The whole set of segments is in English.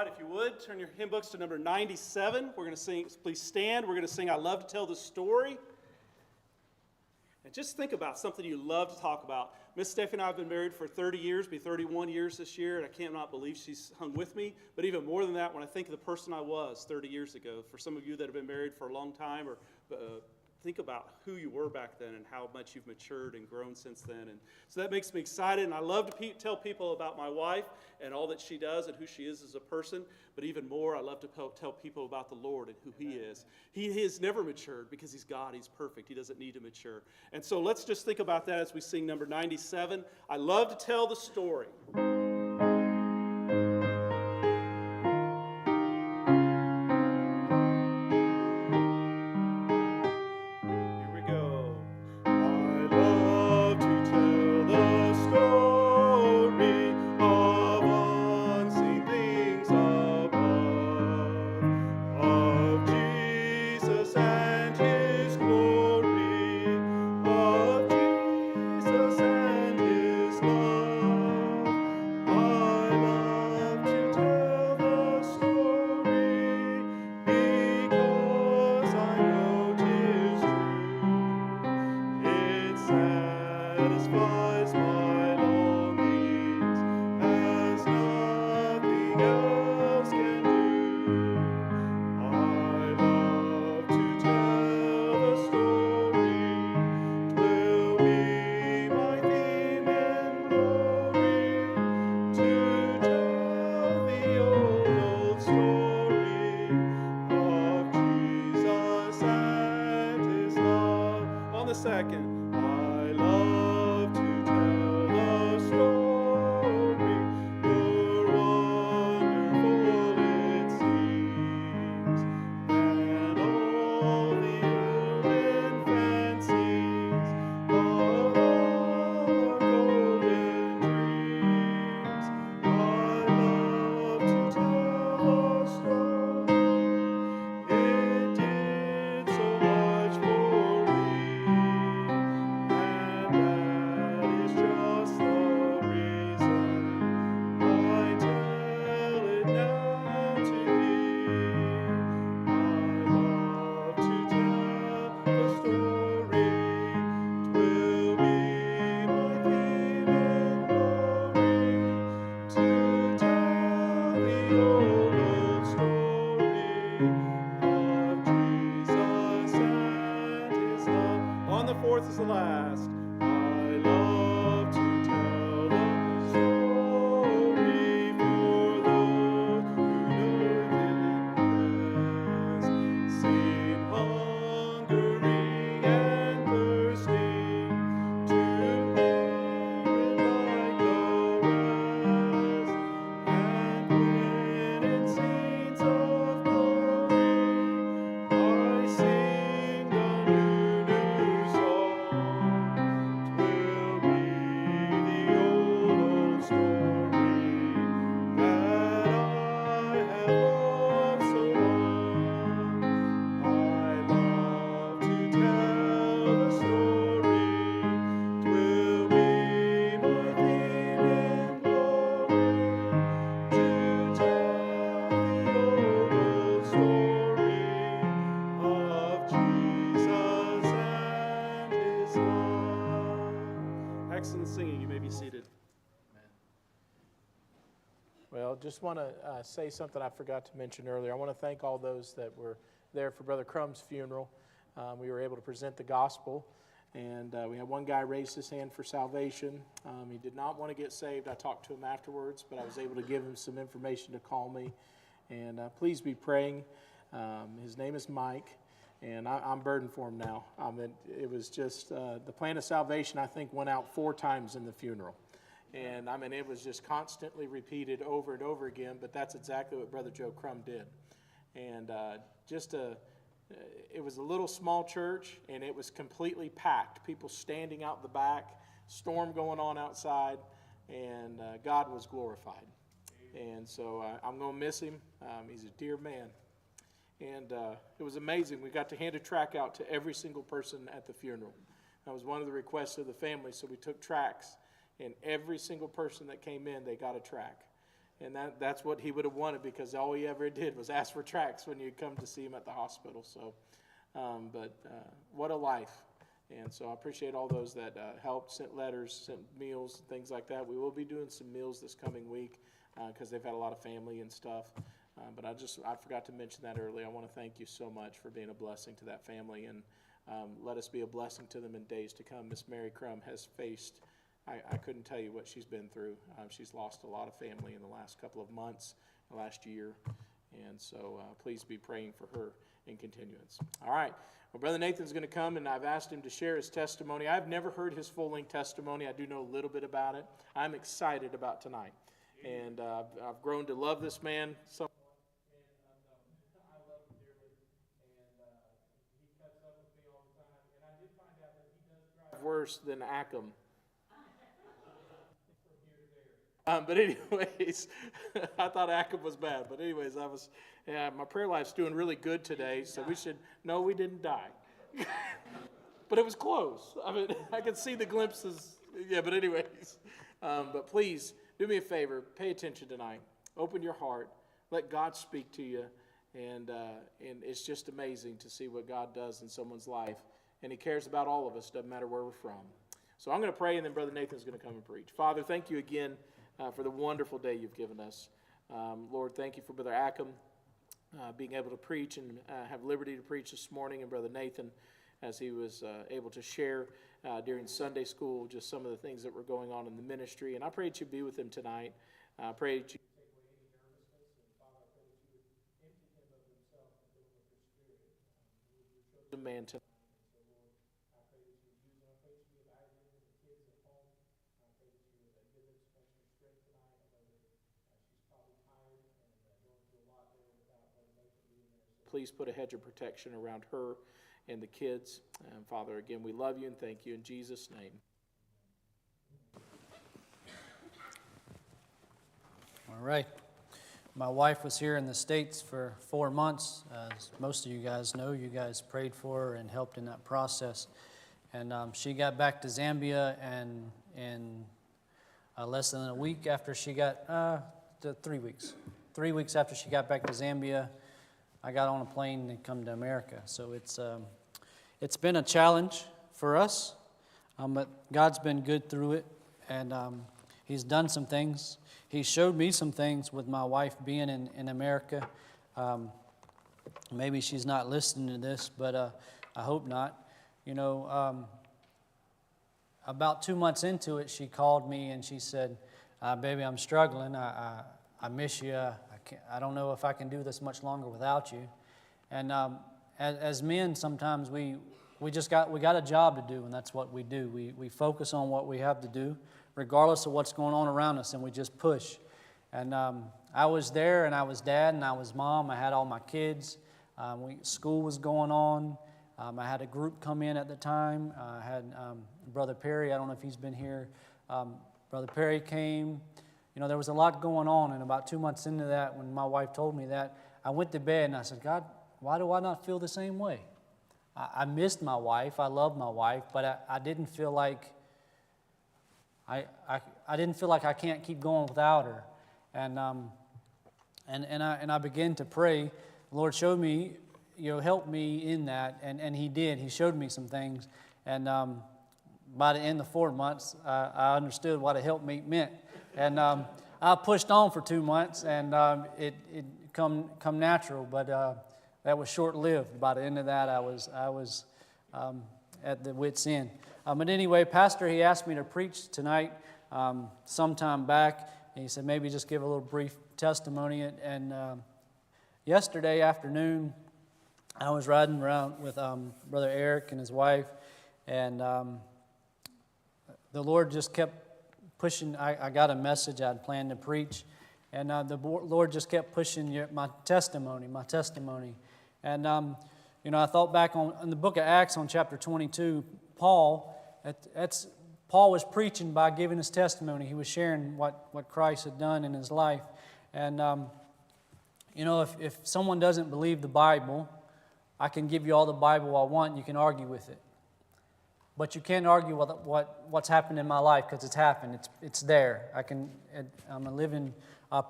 If you would, turn your hymn books to number 97. We're going to sing, please stand. We're going to sing I Love to Tell the Story. And just think about something you love to talk about. Miss Stephanie and I have been married for 30 years, be 31 years this year, and I cannot believe she's hung with me. But even more than that, when I think of the person I was 30 years ago, for some of you that have been married for a long time, or think about who you were back then and how much you've matured and grown since then. And so that makes me excited, and I love to tell people about my wife and all that she does and who she is as a person. But even more, I love to tell people about the Lord and who He is. He has never matured because He's God. He's perfect. He doesn't need to mature. And so let's just think about that as we sing number 97. I love to tell the story. the second. I love to tell the story, more wonderful it seems than all the olden fancies of our golden dreams. I love to tell the story. It did so much for me, and that is just the reason I tell it now to thee. I love to tell the story. 'Twill be my theme and glory to tell the old story of Jesus and his love. On the fourth is the last. I love to tell the story for those who know it best. Seem hungering and thirsting to hear it like the rest. And when in scenes of glory I sing the new song, 'twill be the old story that I have loved so long. I love to tell the story. 'Twill be my theme and glory to tell the old story of Jesus and his love. Excellent singing. You may be seated. Well, just want to say something I forgot to mention earlier. I want to thank all those that were there for Brother Crumb's funeral. We were able to present the gospel, and we had one guy raise his hand for salvation. He did not want to get saved. I talked to him afterwards, but I was able to give him some information to call me. And please be praying. His name is Mike, and I'm burdened for him now. It was just the plan of salvation, I think, went out 4 times in the funeral. And it was just constantly repeated over and over again, but that's exactly what Brother Joe Crumb did. And it was a little small church, and it was completely packed. People standing out the back, storm going on outside, and God was glorified. And so I'm going to miss him. He's a dear man. And it was amazing. We got to hand a tract out to every single person at the funeral. That was one of the requests of the family, so we took tracts. And every single person that came in, they got a tract. And that's what he would have wanted, because all he ever did was ask for tracts when you'd come to see him at the hospital. So, what a life. And so I appreciate all those that helped, sent letters, sent meals, things like that. We will be doing some meals this coming week because they've had a lot of family and stuff. But I forgot to mention that earlier. I want to thank you so much for being a blessing to that family, and let us be a blessing to them in days to come. Miss Mary Crum has faced, I couldn't tell you what she's been through. She's lost a lot of family in the last couple of months, the last year, and so please be praying for her in continuance. All right. Well, Brother Nathan's going to come, and I've asked him to share his testimony. I've never heard his full-length testimony. I do know a little bit about it. I'm excited about tonight, and I've grown to love this man so. I love him dearly, and he cuts up with me all the time. And I did find out that he does drive worse than Ackham. But anyways, I thought Ackham was bad. But anyways, my prayer life's doing really good today. So we didn't die. But it was close. I could see the glimpses. Yeah, but anyways. But please, do me a favor. Pay attention tonight. Open your heart. Let God speak to you. And it's just amazing to see what God does in someone's life. And he cares about all of us, doesn't matter where we're from. So I'm going to pray, and then Brother Nathan's going to come and preach. Father, thank you again for the wonderful day you've given us. Lord, thank you for Brother Ackham being able to preach and have liberty to preach this morning, and Brother Nathan as he was able to share during Sunday school just some of the things that were going on in the ministry. And I pray that you be with him tonight. I pray that you take away any nervousness, and Father, I pray that you would empty him of himself and fill him with your spirit. He was your chosen man tonight, and so Lord, I pray that you please put a hedge of protection around her and the kids. And Father, again, we love you and thank you in Jesus' name. All right. My wife was here in the States for 4 months. As most of you guys know, you guys prayed for her and helped in that process. And she got back to Zambia, and in less than a week after she got, 3 weeks. 3 weeks after she got back to Zambia, I got on a plane and come to America. So it's been a challenge for us, but God's been good through it, and He's done some things. He showed me some things with my wife being in America. Maybe she's not listening to this, but I hope not. You know, about 2 months into it, she called me and she said, "Baby, I'm struggling. I miss you. I don't know if I can do this much longer without you." And as men, sometimes we got a job to do, and that's what we do. We focus on what we have to do, regardless of what's going on around us, and we just push. And I was there, and I was dad, and I was mom. I had all my kids. School was going on. I had a group come in at the time. I had Brother Perry. I don't know if he's been here. Brother Perry came. You know, there was a lot going on, and about 2 months into that, when my wife told me that, I went to bed, and I said, "God, why do I not feel the same way? I missed my wife. I love my wife, but I didn't feel like I didn't feel like I can't keep going without her." And I began to pray. The Lord showed me, help me in that, and He did. He showed me some things, and by the end of 4 months, I understood what a helpmeet meant, and I pushed on for 2 months, and it come natural, but that was short-lived. By the end of that, I was at the wit's end. But anyway, Pastor, he asked me to preach tonight sometime back, and he said maybe just give a little brief testimony. And yesterday afternoon, I was riding around with Brother Eric and his wife, and the Lord just kept pushing. I got a message I'd planned to preach, and the Lord just kept pushing my testimony. And I thought back in the book of Acts on chapter 22, Paul was preaching by giving his testimony. He was sharing what Christ had done in his life. And, if someone doesn't believe the Bible, I can give you all the Bible I want, and you can argue with it. But you can't argue with what's happened in my life, because it's happened. It's there. I'm a living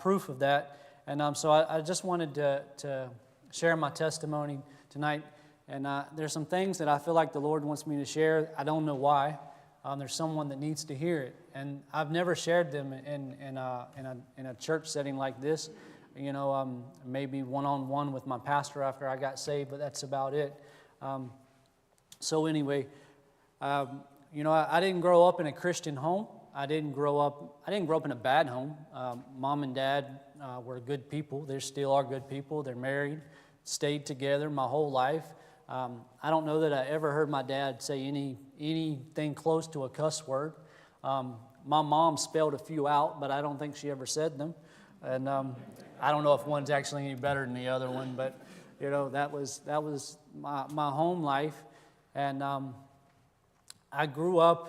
proof of that. And so I just wanted to share my testimony tonight. And there's some things that I feel like the Lord wants me to share. I don't know why. There's someone that needs to hear it, and I've never shared them in a church setting like this. Maybe one-on-one with my pastor after I got saved, but that's about it. So anyway, I didn't grow up in a Christian home. I didn't grow up in a bad home. Mom and Dad were good people. They still are good people. They're married, stayed together my whole life. I don't know that I ever heard my dad say anything close to a cuss word. My mom spelled a few out, but I don't think she ever said them. And I don't know if one's actually any better than the other one, but that was my home life. And I grew up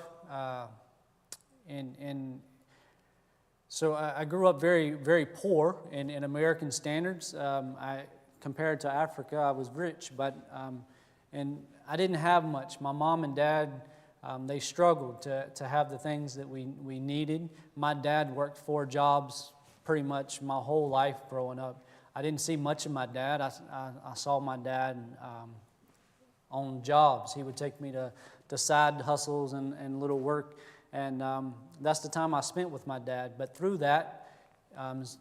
so I grew up very, very poor in American standards. Compared to Africa, I was rich, but and I didn't have much. My mom and dad, they struggled to have the things that we needed. My dad worked 4 jobs pretty much my whole life growing up. I didn't see much of my dad. I saw my dad on jobs. He would take me to side hustles and little work, and that's the time I spent with my dad. But through that,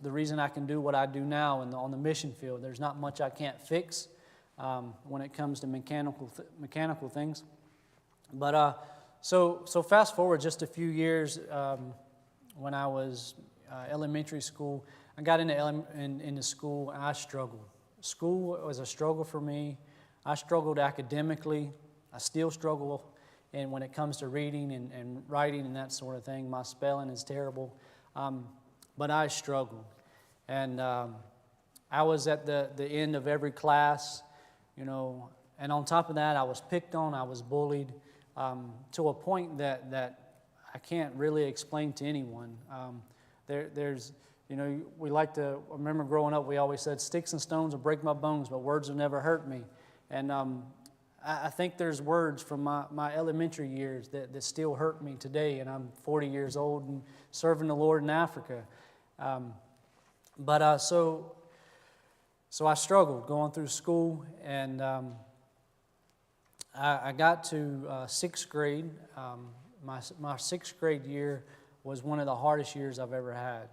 the reason I can do what I do now on the mission field. There's not much I can't fix when it comes to mechanical things. But so fast forward just a few years, when I was elementary school, I got into school, and I struggled. School was a struggle for me. I struggled academically. I still struggle when it comes to reading and writing and that sort of thing. My spelling is terrible. But I struggled. And I was at the end of every class, you know, and on top of that, I was picked on, I was bullied to a point that I can't really explain to anyone. There's, you know, we like to, I remember growing up, we always said, sticks and stones will break my bones, but words will never hurt me. And I think there's words from my elementary years that still hurt me today, and I'm 40 years old and serving the Lord in Africa. So I struggled going through school, and I got to 6th grade. My 6th grade year was one of the hardest years I've ever had.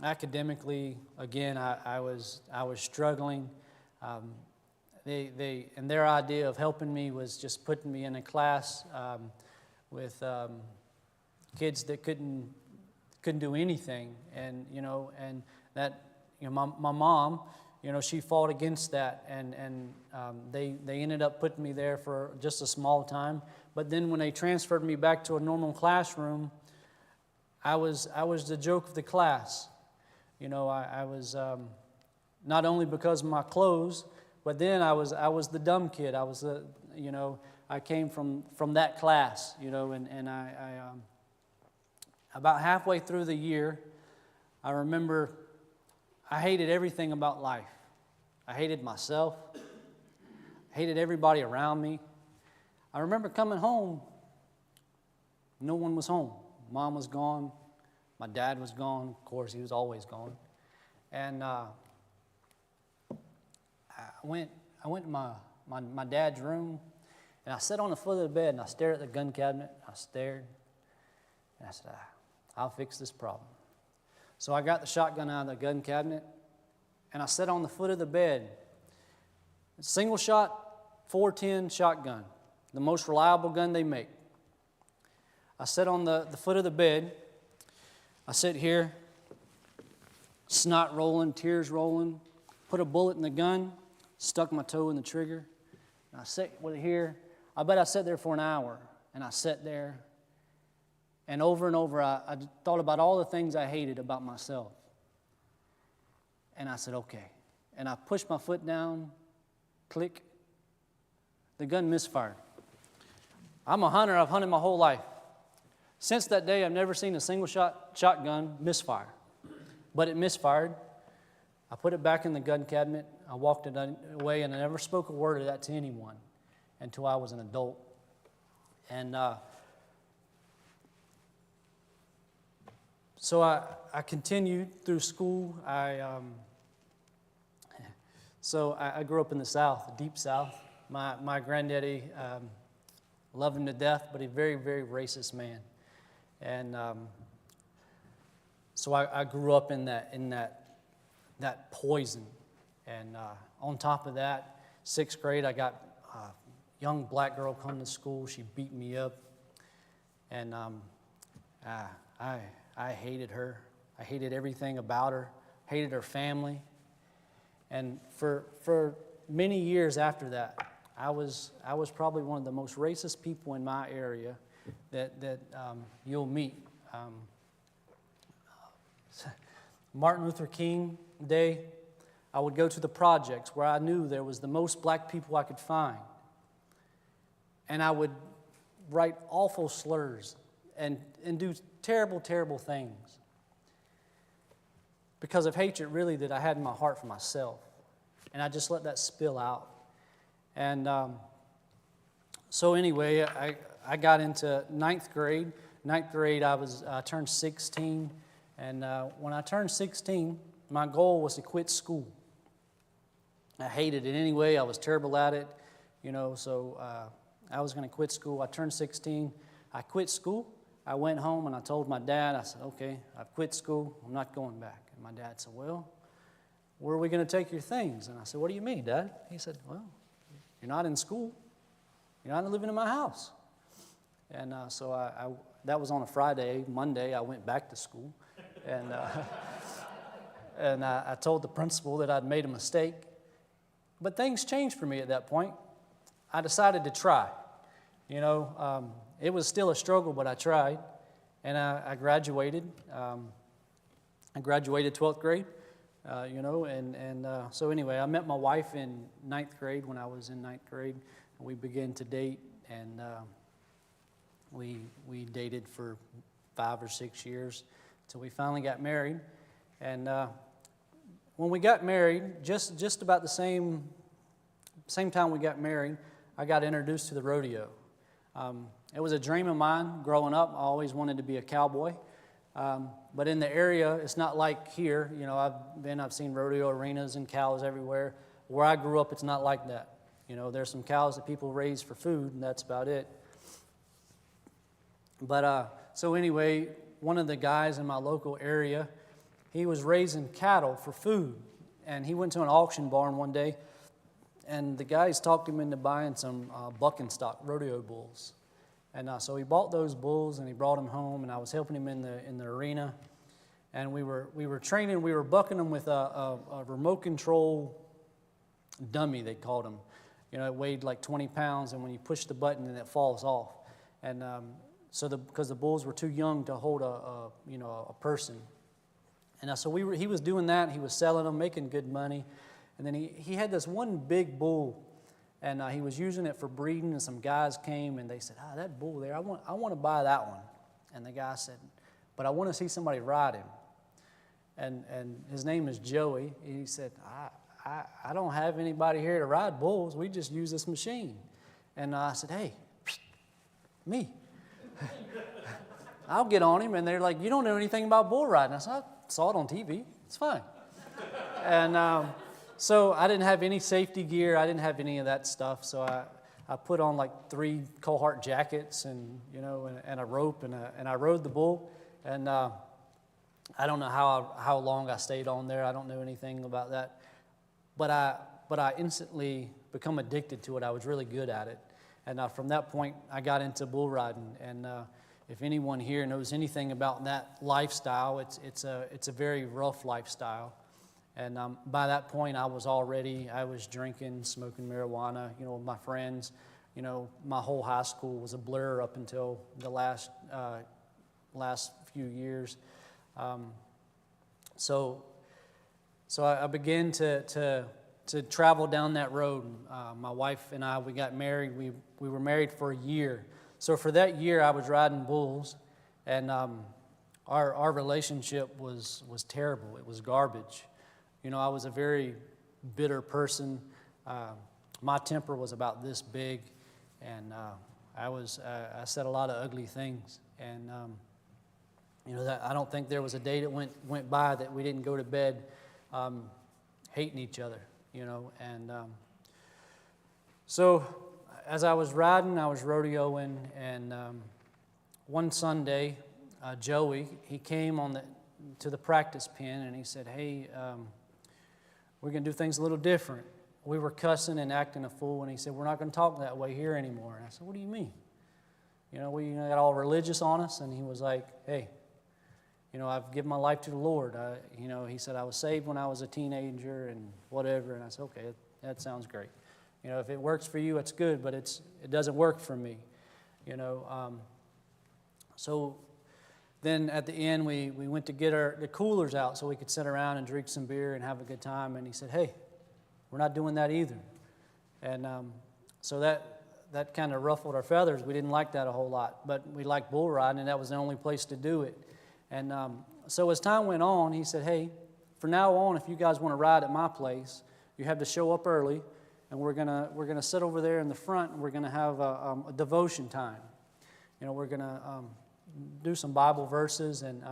Academically, again, I was struggling. And their idea of helping me was just putting me in a class with kids that couldn't do anything, and that my mom, she fought against that, and they ended up putting me there for just a small time. But then when they transferred me back to a normal classroom, I was the joke of the class. I was not only because of my clothes, but then I was the dumb kid. I was I came from that class, and I about halfway through the year, I remember I hated everything about life. I hated myself. I hated everybody around me. I remember coming home. No one was home. Mom was gone. My dad was gone. Of course, he was always gone. And I went to my dad's room, and I sat on the foot of the bed, and I stared at the gun cabinet. I stared, and I said, I'll fix this problem. So I got the shotgun out of the gun cabinet, and I sat on the foot of the bed. Single shot, 410 shotgun, the most reliable gun they make. I sat on the foot of the bed. I sit here, snot rolling, tears rolling, put a bullet in the gun, stuck my toe in the trigger. And I sat with it here. I bet I sat there for an hour, and I sat there. And over, I thought about all the things I hated about myself. And I said, okay. And I pushed my foot down, click. The gun misfired. I'm a hunter. I've hunted my whole life. Since that day, I've never seen a single shotgun misfire. But it misfired. I put it back in the gun cabinet. I walked it away, and I never spoke a word of that to anyone until I was an adult. And so I continued through school. I grew up in the South, the deep South. My granddaddy loved him to death, but a very, very racist man. And so I grew up in that poison. And on top of that, 6th grade, I got a young black girl come to school. She beat me up. And I hated her. I hated everything about her. Hated her family. And for many years after that, I was probably one of the most racist people in my area that you'll meet. Martin Luther King Day, I would go to the projects where I knew there was the most black people I could find. And I would write awful slurs and do terrible, terrible things because of hatred really that I had in my heart for myself. And I just let that spill out. And so anyway, I got into 9th grade. 9th grade, I turned 16. And when I turned 16, my goal was to quit school. I hated it anyway. I was terrible at it, so I was going to quit school. I turned 16. I quit school. I went home and I told my dad, I said, okay, I've quit school. I'm not going back. And my dad said, well, where are we going to take your things? And I said, what do you mean, Dad? He said, well, you're not in school. You're not living in my house. And so that was on a Friday. Monday, I went back to school. And I told the principal that I'd made a mistake. But things changed for me at that point. I decided to try. It was still a struggle, but I tried. And I graduated. I graduated 12th grade. So anyway, I met my wife in ninth grade when I was in ninth grade. We began to date, and we dated for 5 or 6 years until we finally got married. And when we got married, just about the same time we got married, I got introduced to the rodeo. It was a dream of mine growing up. I always wanted to be a cowboy. But in the area, it's not like here. I've seen rodeo arenas and cows everywhere. Where I grew up, it's not like that. There's some cows that people raise for food, and that's about it. But so anyway, one of the guys in my local area, he was raising cattle for food. And he went to an auction barn one day, and the guys talked him into buying some bucking stock rodeo bulls. And so he bought those bulls, and he brought them home, and I was helping him in the arena. And we were training, we were bucking them with a remote control dummy, they called them. It weighed like 20 pounds, and when you push the button, then it falls off. And because the bulls were too young to hold a person. And so he was doing that, he was selling them, making good money. And then he had this one big bull, and he was using it for breeding, and some guys came, and they said, that bull there, I want to buy that one. And the guy said, but I want to see somebody ride him. And his name is Joey. He said, I don't have anybody here to ride bulls. We just use this machine. And I said, hey, me. I'll get on him. And they're like, you don't know anything about bull riding. I said, I saw it on TV. It's fine. And so I didn't have any safety gear. I didn't have any of that stuff. So I put on like 3 Cohort jackets and a rope, and I rode the bull. And I don't know how long I stayed on there. I don't know anything about that. But I instantly become addicted to it. I was really good at it. And from that point, I got into bull riding. And if anyone here knows anything about that lifestyle, it's a very rough lifestyle. And by that point, I was drinking, smoking marijuana, with my friends. My whole high school was a blur up until the last few years. So I began to travel down that road. My wife and I, we got married. We were married for a year. So for that year, I was riding bulls, and our relationship was terrible. It was garbage. I was a very bitter person. My temper was about this big, and I said a lot of ugly things. And that I don't think there was a day that went by that we didn't go to bed hating each other. And so as I was riding, I was rodeoing, and one Sunday, Joey, he came to the practice pen, and he said, hey, we're going to do things a little different. We were cussing and acting a fool, and he said, we're not going to talk that way here anymore. And I said, what do you mean? We got all religious on us, and he was like, hey, I've given my life to the Lord. He said, I was saved when I was a teenager and whatever. And I said, okay, that sounds great. If it works for you, it's good, but it doesn't work for me. So then at the end, we went to get the coolers out so we could sit around and drink some beer and have a good time. And he said, hey, we're not doing that either. And so that kind of ruffled our feathers. We didn't like that a whole lot, but we liked bull riding, and that was the only place to do it. And so as time went on, he said, hey, from now on, if you guys want to ride at my place, you have to show up early, and we're gonna sit over there in the front, and we're gonna have a devotion time. We're gonna do some Bible verses and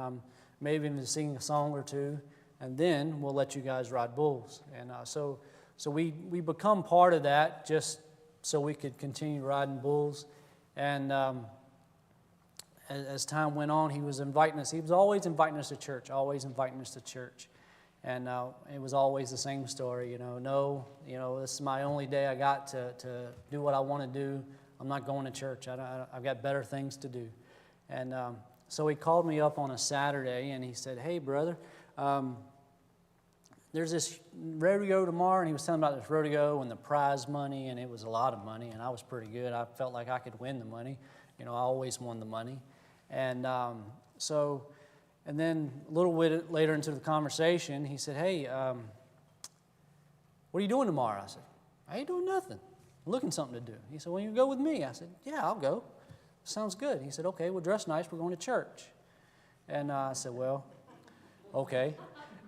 maybe even sing a song or two, and then we'll let you guys ride bulls. And so we become part of that just so we could continue riding bulls. And as time went on, he was inviting us. He was always inviting us to church, always inviting us to church. And it was always the same story, this is my only day I got to do what I want to do. I'm not going to church. I've got better things to do. And so he called me up on a Saturday, and he said, hey, brother, there's this rodeo tomorrow. And he was telling me about this rodeo and the prize money, and it was a lot of money, and I was pretty good. I felt like I could win the money. I always won the money. And so And then a little bit later into the conversation, he said, hey, what are you doing tomorrow? I said, I ain't doing nothing. I'm looking for something to do. He said, well, you go with me. I said, yeah, I'll go. Sounds good. He said, okay, well, dress nice. We're going to church. And I said, well, okay.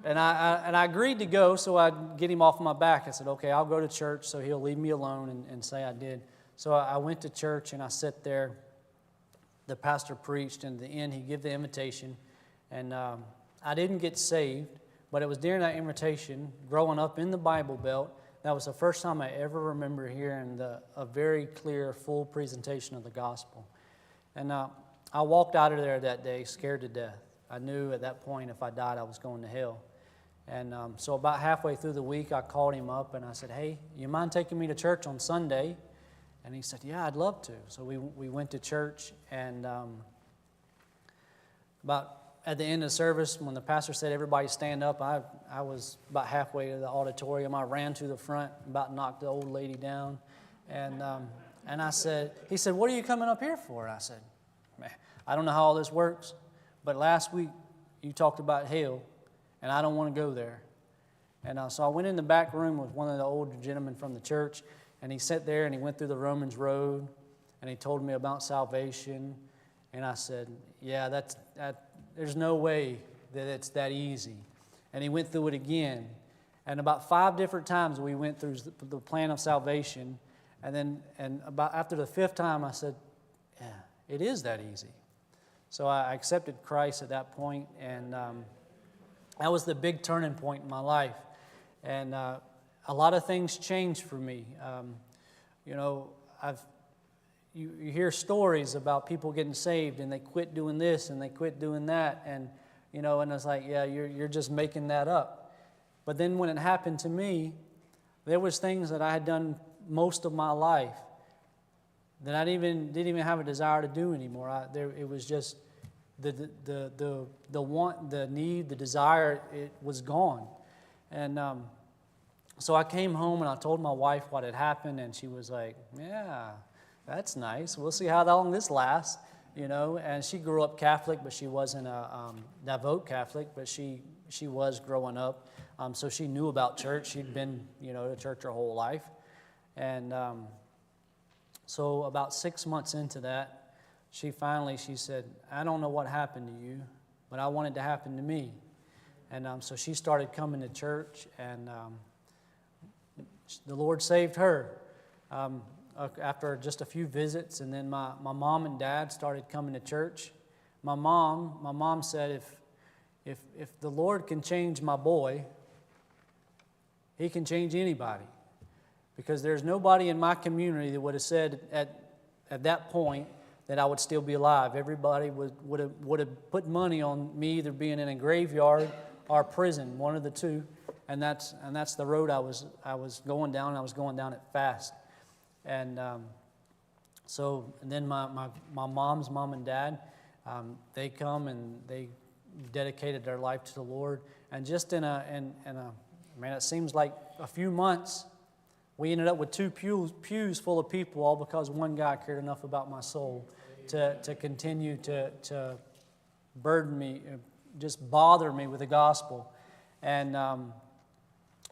And I agreed to go so I'd get him off my back. I said, okay, I'll go to church so he'll leave me alone and say I did. So I went to church and I sat there. The pastor preached, and at the end he gave the invitation. And I didn't get saved, but it was during that invitation, growing up in the Bible Belt, that was the first time I ever remember hearing a very clear, full presentation of the gospel. And I walked out of there that day scared to death. I knew at that point if I died, I was going to hell. And so about halfway through the week, I called him up and I said, hey, you mind taking me to church on Sunday? And he said, yeah, I'd love to. So we went to church, and about at the end of the service, when the pastor said, everybody stand up, I was about halfway to the auditorium. I ran to the front, about knocked the old lady down. And I said, he said, what are you coming up here for? I said, man, I don't know how all this works, but last week you talked about hell, and I don't want to go there. And so I went in the back room with one of the older gentlemen from the church, and he sat there and he went through the Romans road, and he told me about salvation. And I said, yeah, there's no way that it's that easy. And he went through it again. And about 5 different times we went through the plan of salvation. And about after the 5th time, I said, yeah, it is that easy. So I accepted Christ at that point, and that was the big turning point in my life. And a lot of things changed for me. You hear stories about people getting saved and they quit doing this and they quit doing that, and it's like, yeah, you're just making that up. But then when it happened to me, there was things that I had done most of my life that I didn't even have a desire to do anymore. It was just the want, the need, the desire. It was gone, and so I came home and I told my wife what had happened, and she was like, yeah, that's nice. We'll see how long this lasts, And she grew up Catholic, but she wasn't a devout Catholic, but she was growing up. So she knew about church. She'd been, to church her whole life. And so about 6 months into that, she said, I don't know what happened to you, but I want it to happen to me. And so she started coming to church, and the Lord saved her. After just a few visits, and then my mom and dad started coming to church. My mom said, if the Lord can change my boy, He can change anybody. Because there's nobody in my community that would have said at that point that I would still be alive. Everybody would have put money on me either being in a graveyard or prison, one of the two. And that's the road I was going down, and I was going down it fast. And then my mom's mom and dad, they come and they dedicated their life to the Lord. And just it seems like a few months, we ended up with 2 pews full of people, all because one guy cared enough about my soul to continue to burden me, just bother me with the gospel. And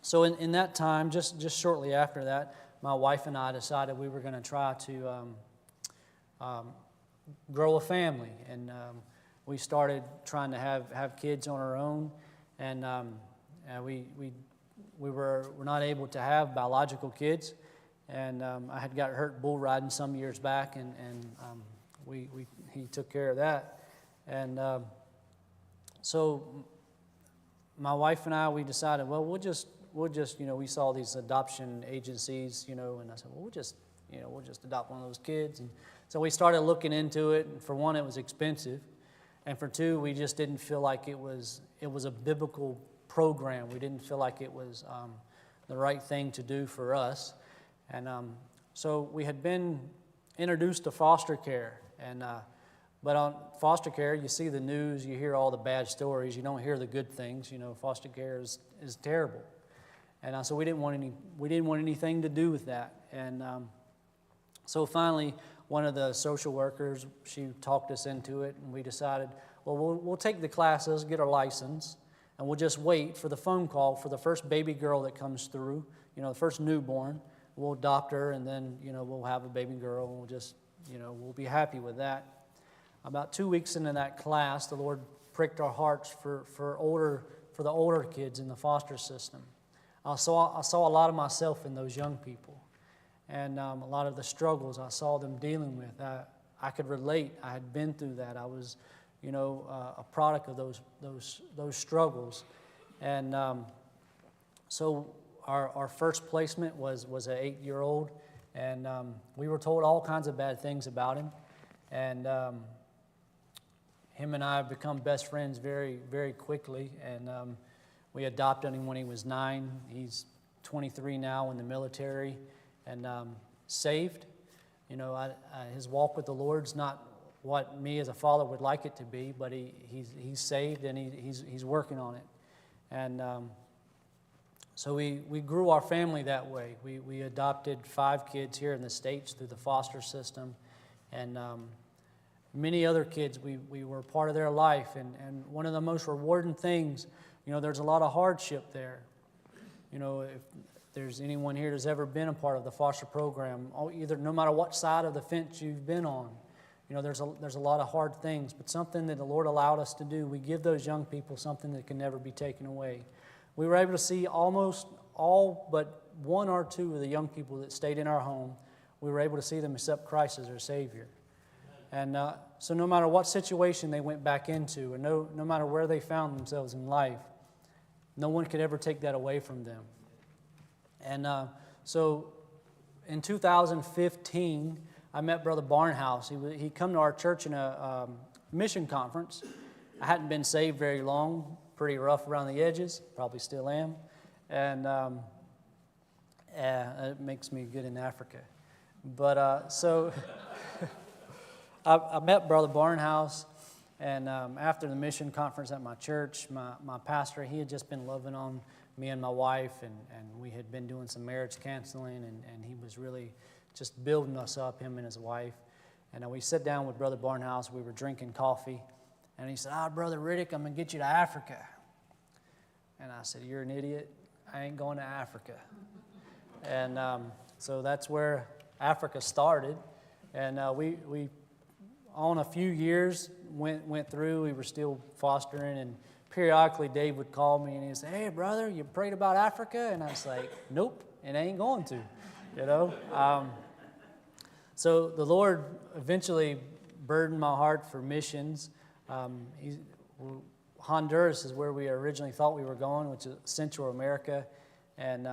so in that time, just shortly after that, my wife and I decided we were going to try to grow a family, and we started trying to have kids on our own, and we were not able to have biological kids, and I had got hurt bull riding some years back, and he took care of that, and so my wife and I, we decided, well, we'll just, we saw these adoption agencies, and I said, well, we'll just adopt one of those kids. And so we started looking into it, and for one, it was expensive, and for two, we just didn't feel like it was a biblical program. We didn't feel like it was the right thing to do for us, and so we had been introduced to foster care, and but on foster care, you see the news, you hear all the bad stories, you don't hear the good things. Foster care is terrible. And so we didn't want anything to do with that. And so finally, one of the social workers, she talked us into it, and we decided, well, we'll take the classes, get our license, and we'll just wait for the phone call for the first baby girl that comes through, the first newborn. We'll adopt her, and then, we'll have a baby girl, and we'll just, we'll be happy with that. About 2 weeks into that class, the Lord pricked our hearts for the older kids in the foster system. I saw a lot of myself in those young people, and a lot of the struggles I saw them dealing with. I could relate. I had been through that. I was, a product of those struggles, and so our first placement was an 8-year-old, and we were told all kinds of bad things about him, and him and I have become best friends very, very quickly, and we adopted him when he was 9. He's 23 now in the military, and saved. His walk with the Lord's not what me as a father would like it to be, but he's saved, and he's working on it. And so we grew our family that way. We adopted 5 kids here in the States through the foster system, and many other kids, we were part of their life. And one of the most rewarding things, there's a lot of hardship there. If there's anyone here that's ever been a part of the foster program, no matter what side of the fence you've been on, there's a lot of hard things, but something that the Lord allowed us to do, we give those young people something that can never be taken away. We were able to see almost all but 1 or 2 of the young people that stayed in our home, we were able to see them accept Christ as their Savior. And so no matter what situation they went back into, and no matter where they found themselves in life, no one could ever take that away from them. And so in 2015, I met Brother Barnhouse. He come to our church in a mission conference. I hadn't been saved very long, pretty rough around the edges, probably still am. And it makes me good in Africa. But so I met Brother Barnhouse, and after the mission conference at my church, my pastor, he had just been loving on me and my wife, and we had been doing some marriage counseling, and he was really just building us up, him and his wife. And we sat down with Brother Barnhouse. We were drinking coffee, and he said, Brother Riddick, I'm going to get you to Africa. And I said, you're an idiot. I ain't going to Africa. And so that's where Africa started. And we on a few years went through. We were still fostering, and periodically Dave would call me and he'd say, hey, brother, you prayed about Africa? And I was like, nope, it ain't going to, So the Lord eventually burdened my heart for missions. Honduras is where we originally thought we were going, which is Central America. And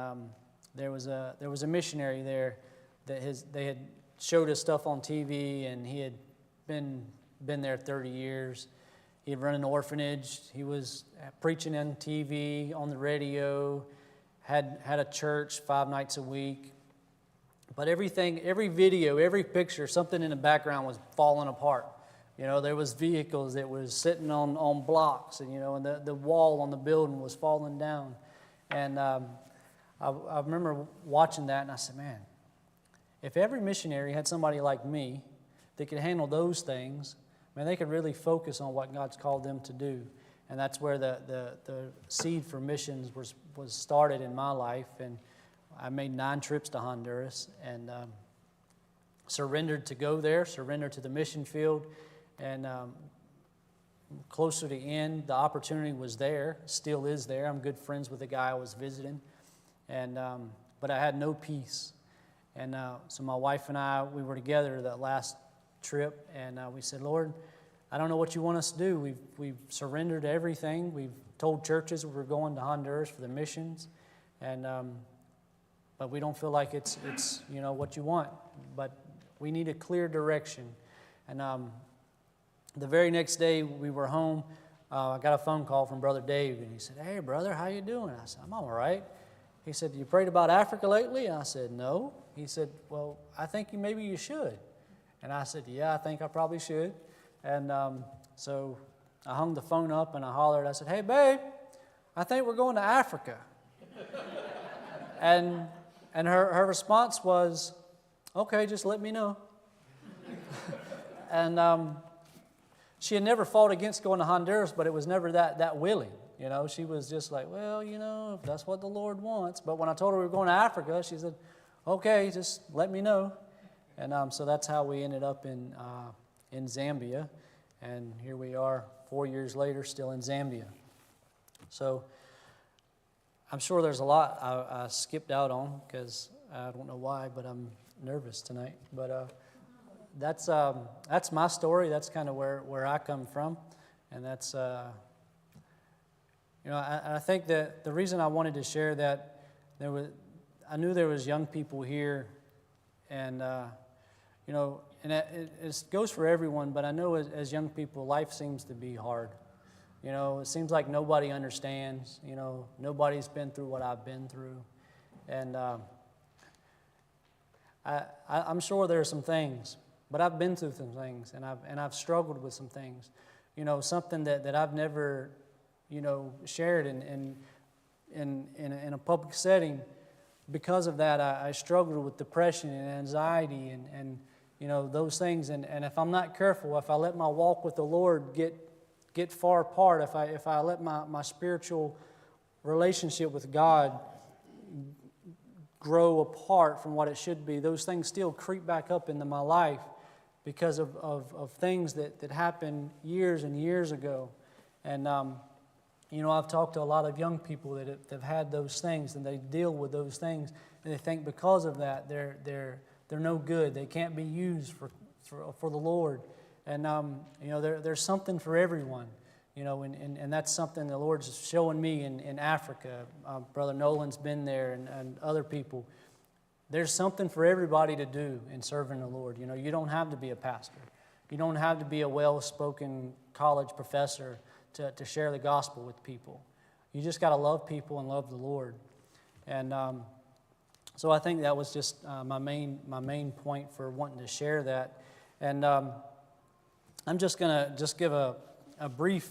there was a missionary there that they had showed us stuff on TV, and he had been there 30 years. He had run an orphanage. He was preaching on TV, on the radio, had a church 5 nights a week. But everything, every video, every picture, something in the background was falling apart. There was vehicles that was sitting on blocks, and the wall on the building was falling down. And I remember watching that, and I said, man, if every missionary had somebody like me that could handle those things, man, they could really focus on what God's called them to do. And that's where the seed for missions was started in my life. And I made 9 trips to Honduras, and surrendered to go there, surrendered to the mission field. And close to the end, the opportunity was there, still is there. I'm good friends with the guy I was visiting. And but I had no peace. And so my wife and I, we were together that last trip, and we said, Lord, I don't know what you want us to do. We've surrendered everything. We've told churches we're going to Honduras for the missions, and but we don't feel like it's what you want. But we need a clear direction. And the very next day we were home, I got a phone call from Brother Dave, and he said, hey, brother, how you doing? I said, I'm all right. He said, you prayed about Africa lately? And I said, no. He said, well, I think maybe you should. And I said, yeah, I think I probably should. And so I hung the phone up and I hollered. I said, hey, babe, I think we're going to Africa. and her response was, okay, just let me know. And she had never fought against going to Honduras, but it was never that willing. You know, she was just like, well, you know, if that's what the Lord wants. But when I told her we were going to Africa, she said, okay, just let me know. And so that's how we ended up in Zambia. And here we are 4 years later, still in Zambia. So I'm sure there's a lot I skipped out on because I don't know why, but I'm nervous tonight. But that's my story. That's kind of where I come from. And that's... You know, I think that the reason I wanted to share that, I knew there was young people here, and you know, and it goes for everyone. But I know as young people, life seems to be hard. You know, it seems like nobody understands. You know, nobody's been through what I've been through, and I'm sure there are some things, but I've been through some things, and I've struggled with some things. You know, something that I've never, you know, shared in a public setting. Because of that, I struggled with depression and anxiety and you know, those things. And if I'm not careful, if I let my walk with the Lord get far apart, if I let my spiritual relationship with God grow apart from what it should be, those things still creep back up into my life because of things that happened years and years ago. And you know, I've talked to a lot of young people that have had those things, and they deal with those things, and they think because of that they're no good. They can't be used for the Lord. And you know, there's something for everyone. You know, and that's something the Lord's showing me in Africa. Brother Nolan's been there, and other people. There's something for everybody to do in serving the Lord. You know, you don't have to be a pastor. You don't have to be a well-spoken college professor to share the gospel with people. You just got to love people and love the Lord. And so I think that was just my main point for wanting to share that. And I'm just going to give a brief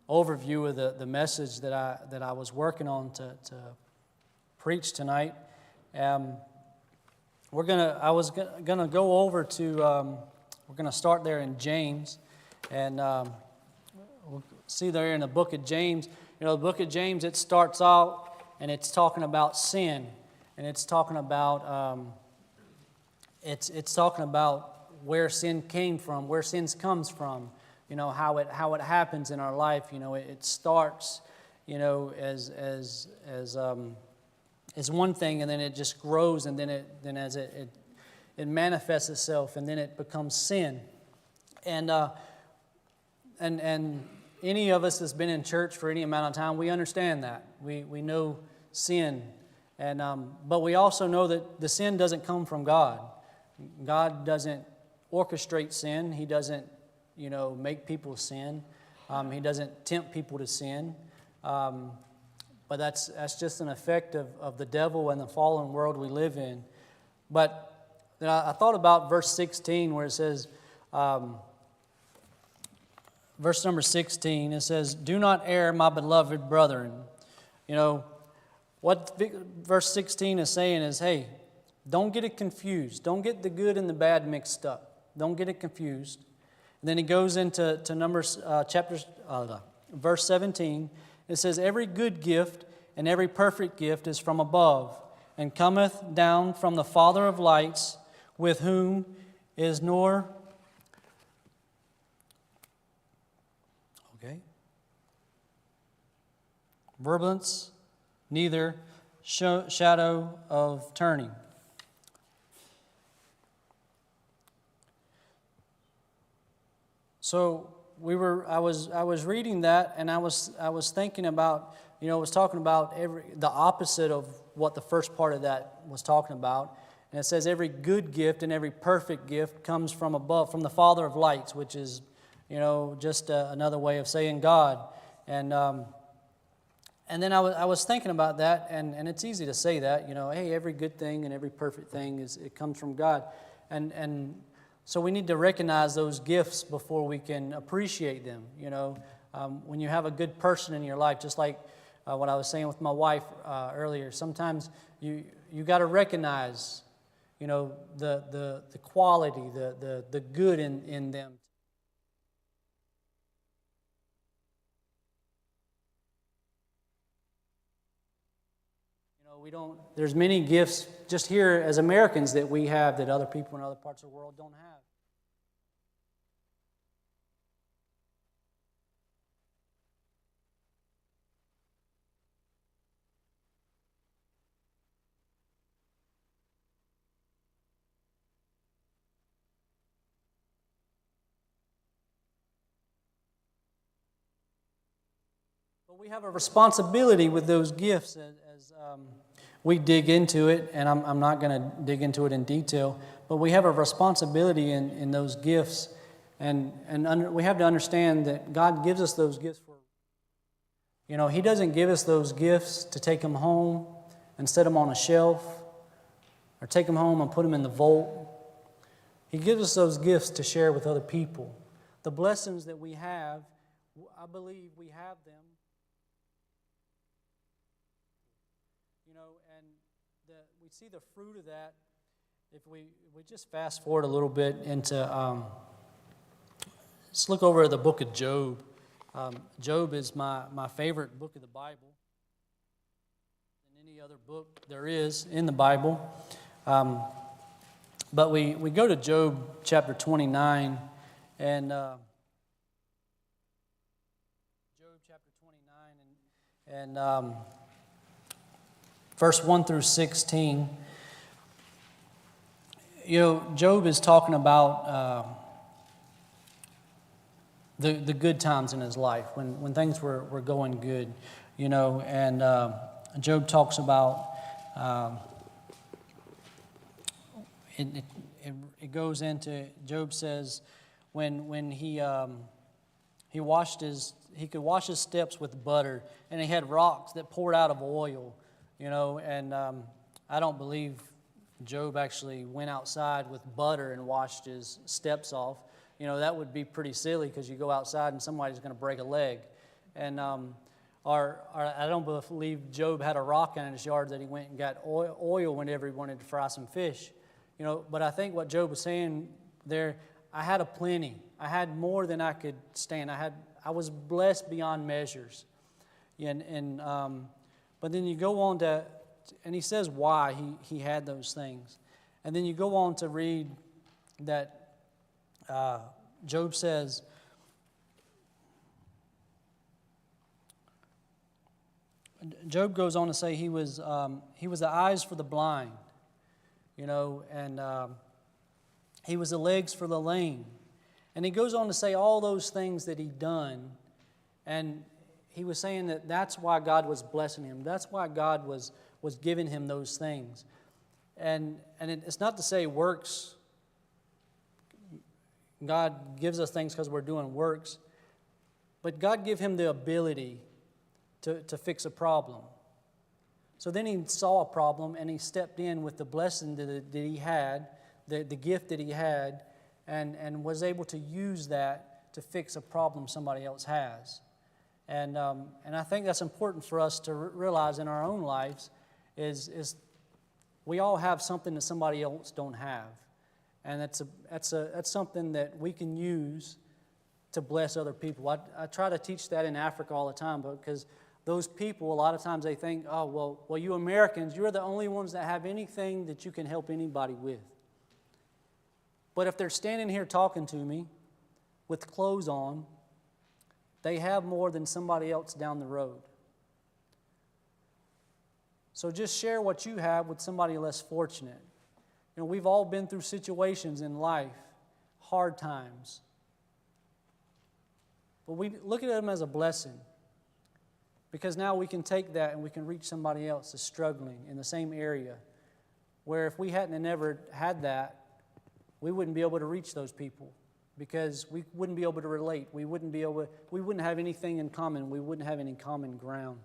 overview of the message that I was working on to preach tonight. I was gonna go over to we're gonna start there in James, and we'll see there in the book of James. You know, the book of James, it starts out and it's talking about sin, and it's talking about it's talking about where sin came from, where sin comes from. You know, how it happens in our life. You know, it starts, you know, as one thing, and then it just grows, and then as it manifests itself, and then it becomes sin. And any of us that's been in church for any amount of time, we understand that. We know sin, and but we also know that the sin doesn't come from God. God doesn't orchestrate sin. He doesn't, you know, make people sin. He doesn't tempt people to sin. But that's just an effect of the devil and the fallen world we live in. But then I thought about verse 16 where it says, verse number 16, it says, "Do not err, my beloved brethren." You know, what verse 16 is saying is, hey, don't get it confused. Don't get the good and the bad mixed up. Don't get it confused. And then he goes into Numbers verse 17. It says, "Every good gift and every perfect gift is from above, and cometh down from the Father of lights, with whom is nor..." Okay. "Verblance, neither shadow of turning." So I was reading that, and I was thinking about, you know, it was talking about the opposite of what the first part of that was talking about. And it says every good gift and every perfect gift comes from above, from the Father of lights, which is, you know, just another way of saying God. And then I was thinking about that, and it's easy to say that, you know, hey, every good thing and every perfect thing it comes from God, and so we need to recognize those gifts before we can appreciate them. You know, when you have a good person in your life, just like what I was saying with my wife earlier, sometimes you got to recognize, you know, the quality, the good in them. we don't. There's many gifts just here as Americans that we have that other people in other parts of the world don't have. But we have a responsibility with those gifts as we dig into it, and I'm not going to dig into it in detail, but we have a responsibility in those gifts, and we have to understand that God gives us those gifts for, He doesn't give us those gifts to take them home and set them on a shelf or take them home and put them in the vault. He gives us those gifts to share with other people. The blessings that we have, I believe we have them. And we see the fruit of that if we just fast forward a little bit into, let's look over at the book of Job. Job is my favorite book of the Bible than any other book there is in the Bible. But we go to Job chapter 29, and Job chapter 29, and verse 1 through 16. Job is talking about the good times in his life, when things were going good, and Job talks about, it goes into, Job says, when he could wash his steps with butter, and he had rocks that poured out of oil, and I don't believe Job actually went outside with butter and washed his steps off. That would be pretty silly, because you go outside and somebody's going to break a leg. And I don't believe Job had a rock in his yard that he went and got oil whenever he wanted to fry some fish. But I think what Job was saying there, I had a plenty. I had more than I could stand. I was blessed beyond measures. But then you go on to, and he says why he had those things. And then you go on to read that Job says, Job goes on to say he was the eyes for the blind, and he was the legs for the lame. And he goes on to say all those things that he'd done, and he was saying that that's why God was blessing him. That's why God was giving him those things. And it's not to say works, God gives us things because we're doing works, but God gave him the ability to fix a problem. So then he saw a problem, and he stepped in with the blessing that he had, the gift that he had, and was able to use that to fix a problem somebody else has. And I think that's important for us to realize in our own lives is we all have something that somebody else don't have. And that's something that we can use to bless other people. I try to teach that in Africa all the time, because those people, a lot of times they think, oh, well, you Americans, you're the only ones that have anything that you can help anybody with. But if they're standing here talking to me with clothes on, they have more than somebody else down the road. So just share what you have with somebody less fortunate. We've all been through situations in life, hard times. But we look at them as a blessing, because now we can take that and we can reach somebody else that's struggling in the same area, where if we hadn't never had that, we wouldn't be able to reach those people, because we wouldn't be able to relate. We wouldn't have anything in common. We wouldn't have any common ground.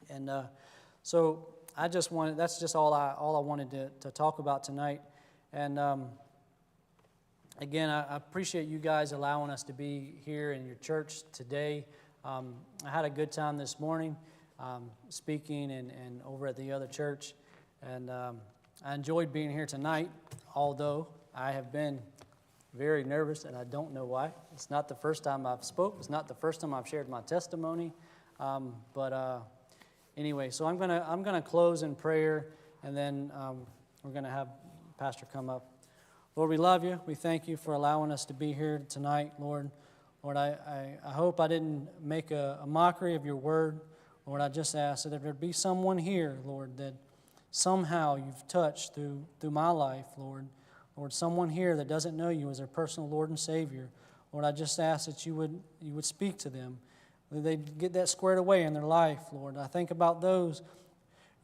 And so that's just all I wanted to talk about tonight. And again, I appreciate you guys allowing us to be here in your church today. I had a good time this morning speaking and over at the other church. And I enjoyed being here tonight, although I have been very nervous, and I don't know why. It's not the first time I've spoke. It's not the first time I've shared my testimony. But anyway, so I'm gonna close in prayer, and then we're gonna have Pastor come up. Lord, we love you. We thank you for allowing us to be here tonight, Lord. Lord, I hope I didn't make a mockery of your word. Lord, I just ask that there be someone here, Lord, that somehow you've touched through my life, Lord. Lord, someone here that doesn't know you as their personal Lord and Savior. Lord, I just ask that you would speak to them, that they'd get that squared away in their life, Lord. I think about those,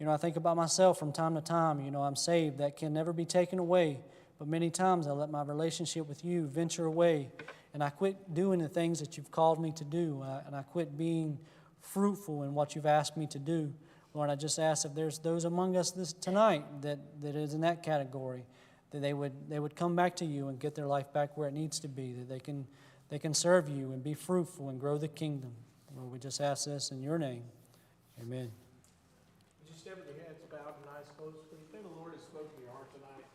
I think about myself from time to time. I'm saved. That can never be taken away. But many times I let my relationship with you venture away, and I quit doing the things that you've called me to do, and I quit being fruitful in what you've asked me to do. Lord, I just ask if there's those among us tonight that is in that category, that they would come back to you and get their life back where it needs to be, that they can serve you and be fruitful and grow the kingdom. Lord, we just ask this in your name. Amen. Would you stand with your heads bowed and eyes closed, please? May the Lord has spoken to your heart tonight.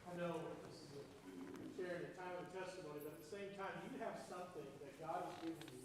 I know this is sharing a time of testimony, but at the same time, you have something that God has given you